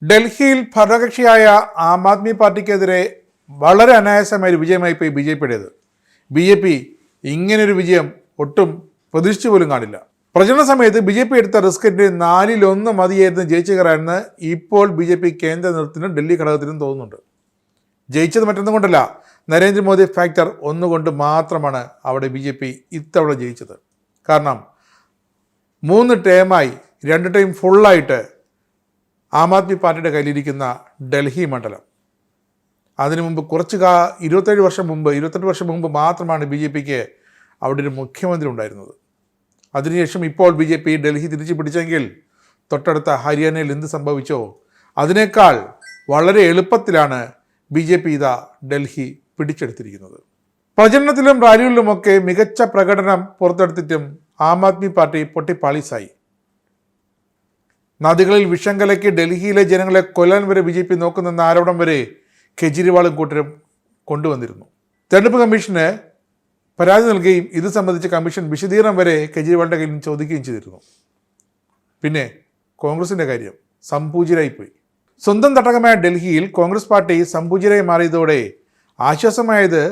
ഡൽഹിയിൽ ഭരണകക്ഷിയായ ആം ആദ്മി പാർട്ടിക്കെതിരെ വളരെ അനായാസമായ ഒരു വിജയമായി പോയി ബി ജെ പിയുടേത്. ബി ജെ പി ഇങ്ങനൊരു വിജയം ഒട്ടും പ്രതീക്ഷിച്ചു പോലും കാണില്ല. പ്രചരണ സമയത്ത് ബി ജെ പി എടുത്ത റിസ്കിൻ്റെ 4-1 മതിയായിരുന്നു ജയിച്ചു കയറാമെന്ന് ഇപ്പോൾ ബി ജെ പി കേന്ദ്ര നേതൃത്വത്തിനും ഡൽഹി ഘടകത്തിനും തോന്നുന്നുണ്ട്. ജയിച്ചത് മറ്റൊന്നും കൊണ്ടല്ല, നരേന്ദ്രമോദി ഫാക്ടർ ഒന്നുകൊണ്ട് മാത്രമാണ് അവിടെ ബി ജെ പി ഇത്തവണ ജയിച്ചത്. കാരണം 3 ടേമായി 2 ടൈം ഫുള്ളായിട്ട് ആം ആദ്മി പാർട്ടിയുടെ കയ്യിലിരിക്കുന്ന ഡൽഹി മണ്ഡലം, അതിനു മുമ്പ് 28 വർഷം മുമ്പ് മാത്രമാണ് ബി ജെ പിക്ക് അവിടെ ഒരു മുഖ്യമന്ത്രി ഉണ്ടായിരുന്നത്. അതിനുശേഷം ഇപ്പോൾ ബി ജെ പി ഡൽഹി തിരിച്ചു പിടിച്ചെങ്കിൽ തൊട്ടടുത്ത ഹരിയാനയിൽ എന്ത് സംഭവിച്ചോ അതിനേക്കാൾ വളരെ എളുപ്പത്തിലാണ് ബി ജെ പി ഇതാ ഡൽഹി പിടിച്ചെടുത്തിരിക്കുന്നത്. പ്രചരണത്തിലും റാലികളിലുമൊക്കെ മികച്ച പ്രകടനം പുറത്തെടുത്തിട്ടും ആം ആദ്മി പാർട്ടി പൊട്ടിപ്പാളീസായി. നദികളിൽ വിഷം കലക്കി ഡൽഹിയിലെ ജനങ്ങളെ കൊല്ലാൻ വരെ ബി ജെ പി നോക്കുന്നെന്ന ആരോപണം വരെ കെജ്രിവാളും കൂട്ടരും കൊണ്ടുവന്നിരുന്നു. തെരഞ്ഞെടുപ്പ് കമ്മീഷന് പരാതി നൽകുകയും ഇത് സംബന്ധിച്ച് കമ്മീഷൻ വിശദീകരണം വരെ കെജ്രിവാളിൻ്റെ കയ്യിൽ നിന്ന് ചോദിക്കുകയും ചെയ്തിരുന്നു. പിന്നെ കോൺഗ്രസിൻ്റെ കാര്യം സംപൂജിതരായിപ്പോയി. സ്വന്തം തട്ടകമായ ഡൽഹിയിൽ കോൺഗ്രസ് പാർട്ടി സംപൂജിതരായി മാറിയതോടെ ആശ്വാസമായത്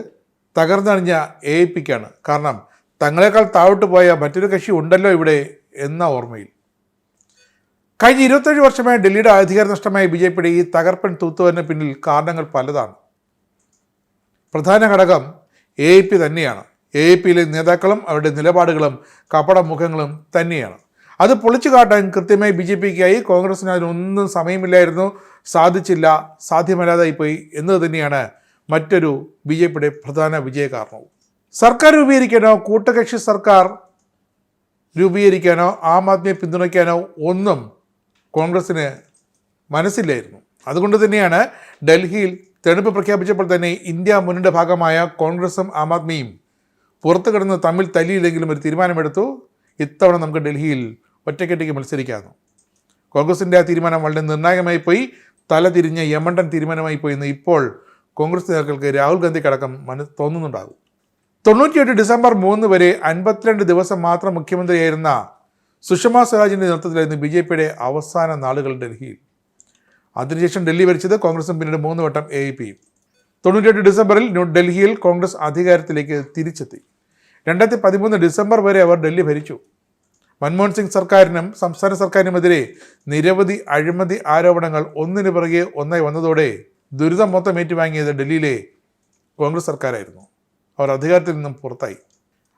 തകർന്നണിഞ്ഞ എ ഐ പിക്കാണ്. കാരണം തങ്ങളെക്കാൾ താഴോട്ട് പോയ മറ്റൊരു കക്ഷി ഉണ്ടല്ലോ ഇവിടെ എന്ന ഓർമ്മയിൽ. കഴിഞ്ഞ 27 വർഷമായി ഡൽഹിയുടെ അധികാര നഷ്ടമായ ബി ജെ പിയുടെ ഈ തകർപ്പൻ തൂത്തുവരന് പിന്നിൽ കാരണങ്ങൾ പലതാണ്. പ്രധാന ഘടകം എ ഐ പി തന്നെയാണ്. എ ഐ പിയിലെ നേതാക്കളും അവരുടെ നിലപാടുകളും കപട മുഖങ്ങളും തന്നെയാണ്. അത് പൊളിച്ചു കാട്ടാൻ കൃത്യമായി ബി ജെ പിക്കായി കോൺഗ്രസിന് അതിനൊന്നും സമയമില്ലായിരുന്നു, സാധിച്ചില്ല, സാധ്യമല്ലാതായിപ്പോയി എന്നത് തന്നെയാണ് മറ്റൊരു ബി ജെ പിയുടെ പ്രധാന വിജയ കാരണവും. സർക്കാർ രൂപീകരിക്കാനോ കൂട്ടകക്ഷി സർക്കാർ രൂപീകരിക്കാനോ ആം ആദ്മിയെ പിന്തുണയ്ക്കാനോ ഒന്നും കോൺഗ്രസ്സിന് മനസ്സില്ലായിരുന്നു. അതുകൊണ്ട് തന്നെയാണ് ഡൽഹിയിൽ തെരഞ്ഞെടുപ്പ് പ്രഖ്യാപിച്ചപ്പോൾ തന്നെ ഇന്ത്യ മുന്നണിയുടെ ഭാഗമായ കോൺഗ്രസും ആം ആദ്മിയും പുറത്തു കിടന്ന് തമ്മിൽ തല്ലിയില്ലെങ്കിലും ഒരു തീരുമാനമെടുത്തു, ഇത്തവണ നമുക്ക് ഡൽഹിയിൽ ഒറ്റയ്ക്കൊറ്റയ്ക്ക് മത്സരിക്കാമെന്ന്. കോൺഗ്രസിൻ്റെ ആ തീരുമാനം വളരെ നിർണായകമായി പോയി, തലതിരിഞ്ഞ യമണ്ടൻ തീരുമാനമായി പോയി എന്ന് ഇപ്പോൾ കോൺഗ്രസ് നേതാക്കൾക്ക് രാഹുൽ ഗാന്ധിക്കടക്കം തോന്നുന്നുണ്ടാകും. 98 ഡിസംബർ 3 വരെ 52 ദിവസം മാത്രം മുഖ്യമന്ത്രിയായിരുന്ന സുഷമ സ്വരാജിൻ്റെ നേതൃത്വത്തിലായിരുന്നു ബി ജെ പിയുടെ അവസാന നാളുകൾ ഡൽഹിയിൽ. അതിനുശേഷം ഡൽഹി ഭരിച്ചത് കോൺഗ്രസും പിന്നീട് 3 വട്ടം എ ഐ പിയും. 98 ഡിസംബറിൽ ഡൽഹിയിൽ കോൺഗ്രസ് അധികാരത്തിലേക്ക് തിരിച്ചെത്തി. 2013 ഡിസംബർ വരെ അവർ ഡൽഹി ഭരിച്ചു. മൻമോഹൻ സിംഗ് സർക്കാരിനും സംസ്ഥാന സർക്കാരിനുമെതിരെ നിരവധി അഴിമതി ആരോപണങ്ങൾ ഒന്നിനു പിറകെ ഒന്നായി വന്നതോടെ ദുരിതം മൊത്തം ഏറ്റുവാങ്ങിയത് ഡൽഹിയിലെ കോൺഗ്രസ് സർക്കാരായിരുന്നു. അവർ അധികാരത്തിൽ നിന്നും പുറത്തായി.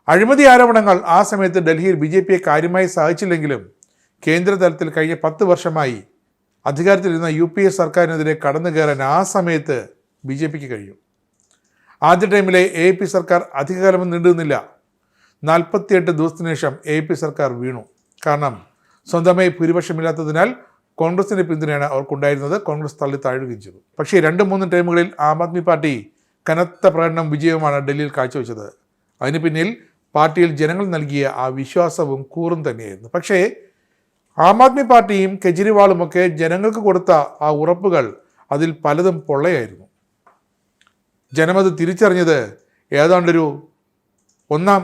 അഴിമതി ആരോപണങ്ങൾ ആ സമയത്ത് ഡൽഹിയിൽ ബി ജെ പിയെ കാര്യമായി സഹായിച്ചില്ലെങ്കിലും കേന്ദ്ര തലത്തിൽ കഴിഞ്ഞ 10 വർഷമായി അധികാരത്തിലിരുന്ന യു പി എ സർക്കാരിനെതിരെ കടന്നു കയറാൻ ആ സമയത്ത് ബി ജെ പിക്ക് കഴിയും. ആദ്യ ടൈമിലെ എ പി സർക്കാർ അധികകാലം നീണ്ടുനിന്നില്ല. 48 ദിവസത്തിന് ശേഷം എ പി സർക്കാർ വീണു. കാരണം സ്വന്തമായി ഭൂരിപക്ഷമില്ലാത്തതിനാൽ കോൺഗ്രസിൻ്റെ പിന്തുണയാണ് അവർക്കുണ്ടായിരുന്നത്. കോൺഗ്രസ് തള്ളി താഴുകയും ചെയ്തു. പക്ഷേ 2-3 ടൈമുകളിൽ ആം ആദ്മി പാർട്ടി കനത്ത പ്രകടനം വിജയവുമാണ് ഡൽഹിയിൽ കാഴ്ചവെച്ചത്. അതിന് പിന്നിൽ പാർട്ടിയിൽ ജനങ്ങൾ നൽകിയ ആ വിശ്വാസവും കൂറും തന്നെയായിരുന്നു. പക്ഷേ ആം ആദ്മി പാർട്ടിയും കെജ്രിവാളുമൊക്കെ ജനങ്ങൾക്ക് കൊടുത്ത ആ ഉറപ്പുകൾ അതിൽ പലതും പൊള്ളയായിരുന്നു. ജനമത് തിരിച്ചറിഞ്ഞത് ഏതാണ്ടൊരു 1ാം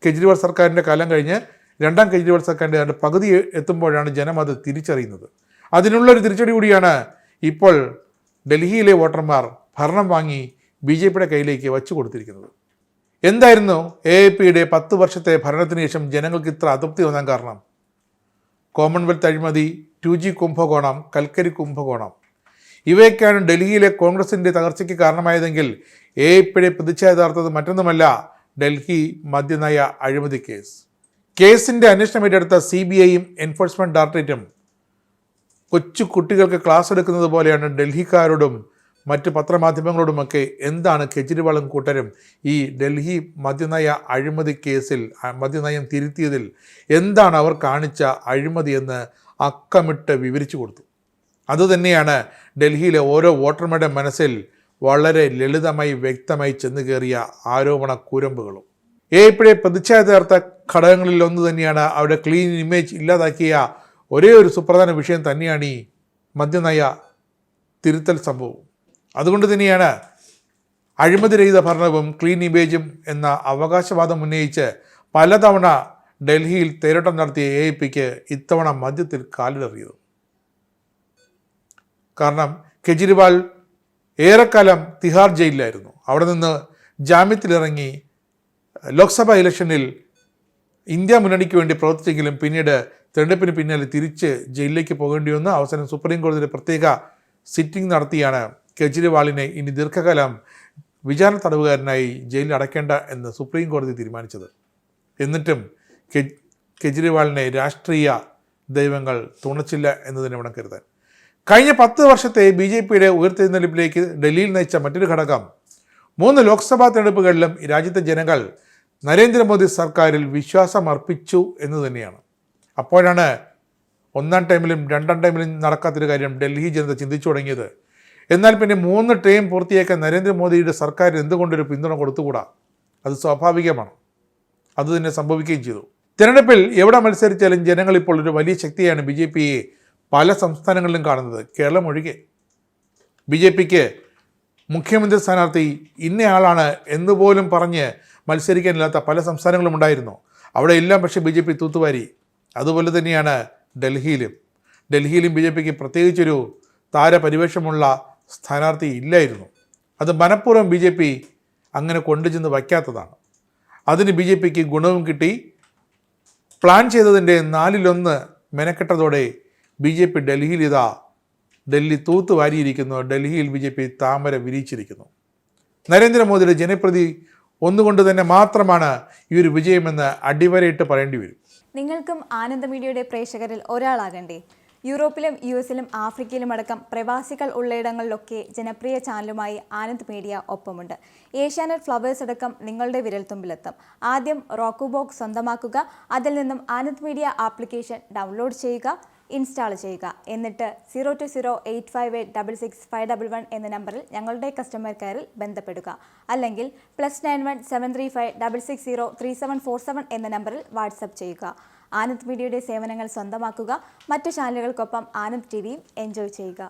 കെജ്രിവാൾ സർക്കാരിൻ്റെ കാലം കഴിഞ്ഞ് 2ാം കെജ്രിവാൾ സർക്കാരിൻ്റെ ഏതാണ്ട് പകുതി എത്തുമ്പോഴാണ് ജനം അത് തിരിച്ചറിയുന്നത്. അതിനുള്ളൊരു തിരിച്ചടി കൂടിയാണ് ഇപ്പോൾ ഡൽഹിയിലെ വോട്ടർമാർ ഭരണം വാങ്ങി ബി ജെ പിയുടെ കയ്യിലേക്ക് വച്ചു കൊടുത്തിരിക്കുന്നത്. എന്തായിരുന്നു എ ഐ പിയുടെ 10 വർഷത്തെ ഭരണത്തിന് ശേഷം ജനങ്ങൾക്ക് ഇത്ര അതൃപ്തി തോന്നാൻ കാരണം? കോമൺവെൽത്ത് അഴിമതി, 2G കുംഭകോണം, കൽക്കരി കുംഭകോണം, ഇവയൊക്കെയാണ് ഡൽഹിയിലെ കോൺഗ്രസിൻ്റെ തകർച്ചയ്ക്ക് കാരണമായതെങ്കിൽ എ ഐ പിയുടെ പ്രതിച്ഛായതാർത്ഥത് മറ്റൊന്നുമല്ല, ഡൽഹി മദ്യനയ അഴിമതി കേസിൻ്റെ അന്വേഷണം ഏറ്റെടുത്ത CBIയും എൻഫോഴ്സ്മെൻറ്റ് ഡയറക്ടറേറ്റും കൊച്ചു കുട്ടികൾക്ക് ക്ലാസ് എടുക്കുന്നത് പോലെയാണ് ഡൽഹിക്കാരോടും മറ്റ് പത്രമാധ്യമങ്ങളോടുമൊക്കെ എന്താണ് കെജ്രിവാളും കൂട്ടരും ഈ ഡൽഹി മദ്യനയ അഴിമതി കേസിൽ മദ്യനയം തിരുത്തിയതിൽ എന്താണ് അവർ കാണിച്ച അഴിമതി എന്ന് അക്കമിട്ട് വിവരിച്ചു കൊടുത്തു. അതുതന്നെയാണ് ഡൽഹിയിലെ ഓരോ വോട്ടർമാരുടെ മനസ്സിൽ വളരെ ലളിതമായി വ്യക്തമായി ചെന്ന് കയറിയ ആരോപണ കൂരമ്പുകളും. എ ഐ പിയുടെ പ്രതിച്ഛായതാർത്ഥ ഘടകങ്ങളിൽ ഒന്ന് തന്നെയാണ് അവരുടെ ക്ലീൻ ഇമേജ് ഇല്ലാതാക്കിയ ഒരേ ഒരു സുപ്രധാന വിഷയം തന്നെയാണ് ഈ മദ്യനയ തിരുത്തൽ സംഭവം. അതുകൊണ്ട് തന്നെയാണ് അഴിമതിരഹിത ഭരണവും ക്ലീൻ ഇമേജും എന്ന അവകാശവാദം ഉന്നയിച്ച് പലതവണ ഡൽഹിയിൽ തേരോട്ടം നടത്തിയ എ ഐ പിക്ക് ഇത്തവണ മദ്യത്തിൽ കാലിടറിയത്. കാരണം കെജ്രിവാൾ ഏറെക്കാലം തിഹാർ ജയിലിലായിരുന്നു. അവിടെ നിന്ന് ജാമ്യത്തിലിറങ്ങി ലോക്സഭാ ഇലക്ഷനിൽ ഇന്ത്യ മുന്നണിക്ക് വേണ്ടി പ്രവർത്തിച്ചെങ്കിലും പിന്നീട് തെരഞ്ഞെടുപ്പിന് പിന്നാലെ തിരിച്ച് ജയിലിലേക്ക് പോകേണ്ടി വന്നു. അവസാനം സുപ്രീം കോടതിയുടെ പ്രത്യേക സിറ്റിംഗ് നടത്തിയാണ് കെജ്രിവാളിനെ ഇനി ദീർഘകാലം വിചാരണ തടവുകാരനായി ജയിലിൽ അടയ്ക്കേണ്ട എന്ന് സുപ്രീം കോടതി തീരുമാനിച്ചത്. എന്നിട്ടും കെജ്രിവാളിനെ രാഷ്ട്രീയ ദൈവങ്ങൾ തുണച്ചില്ല എന്ന് തന്നെ വേണം കരുതാൻ. കഴിഞ്ഞ 10 വർഷത്തെ BJPയുടെ ഉയർത്തെഴുന്നേൽപ്പിലേക്ക് ഡൽഹിയിൽ നയിച്ച മറ്റൊരു ഘടകം 3 ലോക്സഭാ തെരഞ്ഞെടുപ്പുകളിലും രാജ്യത്തെ ജനങ്ങൾ നരേന്ദ്രമോദി സർക്കാരിൽ വിശ്വാസം അർപ്പിച്ചു എന്ന് തന്നെയാണ്. അപ്പോഴാണ് 1ാം ടൈമിലും 2ാം ടൈമിലും നടക്കാത്തൊരു കാര്യം ഡൽഹി ജനത ചിന്തിച്ചു തുടങ്ങിയത്. എന്നാൽ പിന്നെ 3 ടൈം പൂർത്തിയാക്കാൻ നരേന്ദ്രമോദിയുടെ സർക്കാരിന് എന്തുകൊണ്ടൊരു പിന്തുണ കൊടുത്തുകൂടാ? അത് സ്വാഭാവികമാണ്. അത് തന്നെ സംഭവിക്കുകയും ചെയ്തു. തിരഞ്ഞെടുപ്പിൽ എവിടെ മത്സരിച്ചാലും ജനങ്ങൾ ഇപ്പോൾ ഒരു വലിയ ശക്തിയാണ് BJPയെ പല സംസ്ഥാനങ്ങളിലും കാണുന്നത്, കേരളം ഒഴികെ. BJPക്ക് മുഖ്യമന്ത്രി സ്ഥാനാർത്ഥി ഇന്നയാളാണ് എന്നുപോലും പറഞ്ഞ് മത്സരിക്കാനില്ലാത്ത പല സംസ്ഥാനങ്ങളും ഉണ്ടായിരുന്നു. അവിടെ എല്ലാം പക്ഷേ BJP തൂത്തുവാരി. അതുപോലെ തന്നെയാണ് ഡൽഹിയിലും BJPക്ക് പ്രത്യേകിച്ചൊരു താരപരിവേഷമുള്ള സ്ഥാനാർത്ഥി ഇല്ലായിരുന്നു. അത് മനഃപൂർവ്വം BJP അങ്ങനെ കൊണ്ടുചെന്ന് വയ്ക്കാത്തതാണ്. അതിന് BJPക്ക് ഗുണവും കിട്ടി. പ്ലാൻ ചെയ്തതിൻ്റെ 4/1 മെനക്കെട്ടതോടെ BJP ഡൽഹി തൂത്ത് വാരിയിരിക്കുന്നു. ഡൽഹിയിൽ BJP താമര വിരിച്ചിരിക്കുന്നു. നരേന്ദ്രമോദിയുടെ ജനപ്രതി ഒന്നുകൊണ്ട് തന്നെ മാത്രമാണ് ഈ ഒരു വിജയമെന്ന് അടിവരയിട്ട് പറയേണ്ടി വരും. നിങ്ങൾക്കും ആനന്ദ മീഡിയയുടെ പ്രേക്ഷകരിൽ ഒരാളാകണ്ടേ? യൂറോപ്പിലും US-ലും ആഫ്രിക്കയിലും അടക്കം പ്രവാസികൾ ഉള്ളയിടങ്ങളിലൊക്കെ ജനപ്രിയ ചാനലുമായി ആനന്ദ് മീഡിയ ഒപ്പമുണ്ട്. ഏഷ്യാനെറ്റ് ഫ്ലവേഴ്സ് അടക്കം നിങ്ങളുടെ വിരൽത്തുമ്പിലെത്തും. ആദ്യം റോക്കു ബോക്സ് സ്വന്തമാക്കുക. അതിൽ നിന്നും ആനന്ദ് മീഡിയ ആപ്ലിക്കേഷൻ ഡൗൺലോഡ് ചെയ്യുക, ഇൻസ്റ്റാൾ ചെയ്യുക. എന്നിട്ട് 02085866511 എന്ന നമ്പറിൽ ഞങ്ങളുടെ കസ്റ്റമർ കെയറിൽ ബന്ധപ്പെടുക. അല്ലെങ്കിൽ +91 735 660 3747 എന്ന നമ്പറിൽ വാട്സപ്പ് ചെയ്യുക. ആനന്ദ് മീഡിയയുടെ സേവനങ്ങൾ സ്വന്തമാക്കുക. മറ്റു ചാനലുകൾക്കൊപ്പം ആനന്ദ് TVയും എൻജോയ് ചെയ്യുക.